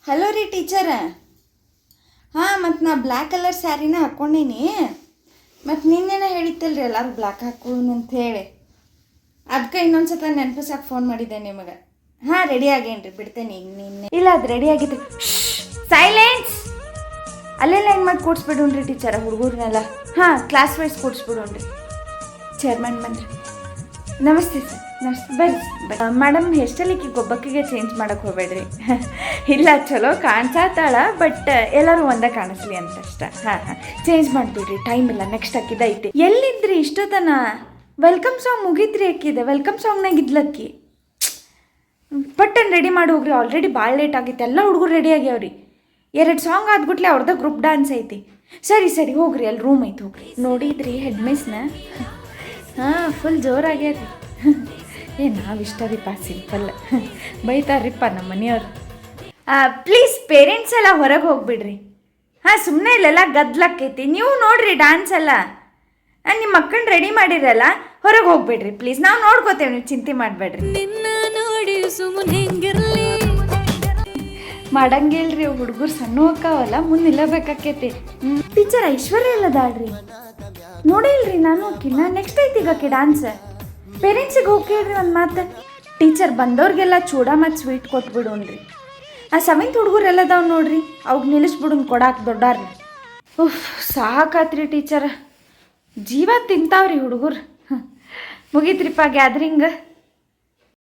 Hello ರೀ teacher. ಹಾಂ, ಮತ್ತು ನಾ ಬ್ಲ್ಯಾಕ್ ಕಲರ್ ಸ್ಯಾರಿನ ಹಾಕ್ಕೊಂಡೀನಿ. ಮತ್ತು ನಿನ್ನೆನ ಹೇಳಿತ್ತಲ್ರಿ ಎಲ್ಲರೂ ಬ್ಲ್ಯಾಕ್ ಹಾಕೊಳ್ಳೋಣ ಅಂತ ಹೇಳಿ, ಅದಕ್ಕೆ ಇನ್ನೊಂದು ಸತ ನೆನಪಿಸಕ್ಕೆ ಫೋನ್ ಮಾಡಿದ್ದೆ ನಿಮಗೆ. ಹಾಂ, ರೆಡಿ ಆಗೇನ್ರಿ, ಬಿಡ್ತೇನೆ ಈಗ. ನಿನ್ನೆ ಇಲ್ಲ, ಅದು ರೆಡಿ ಆಗಿತ್ತು. ಸೈಲೆನ್ಸ್. ಅಲ್ಲೆಲ್ಲ ಹೆಂಗೆ ಮಾಡಿ ಕೂಡ್ಸ್ಬಿಡೋಣ್ರಿ ಟೀಚರ ಹುಡುಗರನ್ನೆಲ್ಲ. ಹಾಂ, ಕ್ಲಾಸ್ ವೈಸ್ ಕೂಡ್ಸ್ಬಿಡೋಣ್ರಿ. ಚೇರ್ಮನ್ ಬನ್ರಿ. ನಮಸ್ತೆ ಸರ್. ನಮಸ್ತೆ, ಬರ್ರಿ. ಮೇಡಮ್, ಹೆಸ್ಟಲ್ಲಿಕ್ಕೆ ಗೊಬ್ಬಕ್ಕಿಗೆ ಚೇಂಜ್ ಮಾಡೋಕ್ಕೆ ಹೋಗ್ಬೇಡ್ರಿ. ಇಲ್ಲ, ಚಲೋ ಕಾಣಿಸತ್ತಾಳ, ಬಟ್ ಎಲ್ಲರೂ ಒಂದೇ ಕಾಣಿಸ್ಲಿ ಅಂತ ಅಷ್ಟ. ಹಾಂ ಹಾಂ, ಚೇಂಜ್ ಮಾಡಿಬಿಡ್ರಿ, ಟೈಮ್ ಇಲ್ಲ, ನೆಕ್ಸ್ಟ್ ಅಕ್ಕಿದೈತಿ. ಎಲ್ಲಿದ್ರಿ ಇಷ್ಟೊತ್ತನ? ವೆಲ್ಕಮ್ ಸಾಂಗ್ ಮುಗಿದ್ರಿ ಅಕ್ಕಿದೆ, ವೆಲ್ಕಮ್ ಸಾಂಗ್ನಾಗ ಇದ್ಲಕ್ಕಿ. ಪಟ್ಟನ್ ರೆಡಿ ಮಾಡಿ ಹೋಗ್ರಿ, ಆಲ್ರೆಡಿ ಭಾಳ ಲೇಟ್ ಆಗಿತ್ತು. ಎಲ್ಲ ಹುಡುಗರು ರೆಡಿ ಆಗ್ಯಾವ್ರಿ. 2 ಸಾಂಗ್ ಆದ್ಬಿಟ್ಲೆ ಅವ್ರದ್ದು ಗ್ರೂಪ್ ಡ್ಯಾನ್ಸ್ ಐತಿ. ಸರಿ ಸರಿ, ಹೋಗ್ರಿ, ಅಲ್ಲಿ ರೂಮ್ ಐತಿ, ಹೋಗ್ರಿ. ನೋಡಿದ್ರಿ ಹೆಡ್ ಮಿಸ್ನ? ಹಾಂ, ಫುಲ್ ಜೋರಾಗ್ಯಾರಿ. ನಾವಿಷ್ಟ ರೀಪ, ಸಿಂಪಲ್. ಬೈತಾರ್ರಿಪ್ಪ ನಮ್ಮ ಮನೆಯವ್ರು. ಪ್ಲೀಸ್ ಪೇರೆಂಟ್ಸ್ ಎಲ್ಲ ಹೊರಗೆ ಹೋಗ್ಬಿಡ್ರಿ. ಹಾಂ, ಸುಮ್ಮನೆ ಇಲ್ಲೆಲ್ಲ ಗದ್ಲಕ್ಕೈತಿ. ನೀವು ನೋಡ್ರಿ ಡ್ಯಾನ್ಸ್ ಎಲ್ಲ. ನಿಮ್ಮ ಮಕ್ಕಳನ್ನ ರೆಡಿ ಮಾಡಿರಲ್ಲ, ಹೊರಗೆ ಹೋಗ್ಬಿಡ್ರಿ ಪ್ಲೀಸ್. ನಾವು ನೋಡ್ಕೋತೇವೆ, ನೀವು ಚಿಂತೆ ಮಾಡಬೇಡ್ರಿ. ಮಾಡಂಗಿಲ್ರಿ, ಹುಡುಗರು ಸಣ್ಣ ಹೋಗ್ತಾವಲ್ಲ, ಮುಂದೆ ನಿಲ್ಲಬೇಕಾಕೈತಿ. ಟೀಚರ್ ಐಶ್ವರ್ಯ ಇಲ್ಲದಾಳ್ರಿ, ನೋಡಿಲ್ರಿ ನಾನು ಆಕಿನ. ನೆಕ್ಸ್ಟ್ ಐತಿ ಈಗಕ್ಕೆ ಡ್ಯಾನ್ಸ್. ಪೇರೆಂಟ್ಸಿಗೆ ಹೋಗ್ಕೇಳ್ರಿ ಒಂದು ಮಾತು. ಟೀಚರ್ ಬಂದವ್ರಿಗೆಲ್ಲ ಚೂಡ ಮತ್ತು ಸ್ವೀಟ್ ಕೊಟ್ಬಿಡೋಣ್ರಿ. ಆ 7th ಹುಡುಗರು ಎಲ್ಲದಾವ್ ನೋಡ್ರಿ, ಅವ್ಗೆ ನಿಲ್ಲಿಸ್ಬಿಡೋಣ ಕೊಡಾಕ್ ದೊಡ್ಡಾರ್ರಿ. ಸಾಕಾತ್ರಿ ಟೀಚರ, ಜೀವ ತಿಂತಾವ್ರಿ ಹುಡುಗರು. ಮುಗೀತ್ರಿಪ್ಪ ಗ್ಯಾದ್ರಿಂಗ್.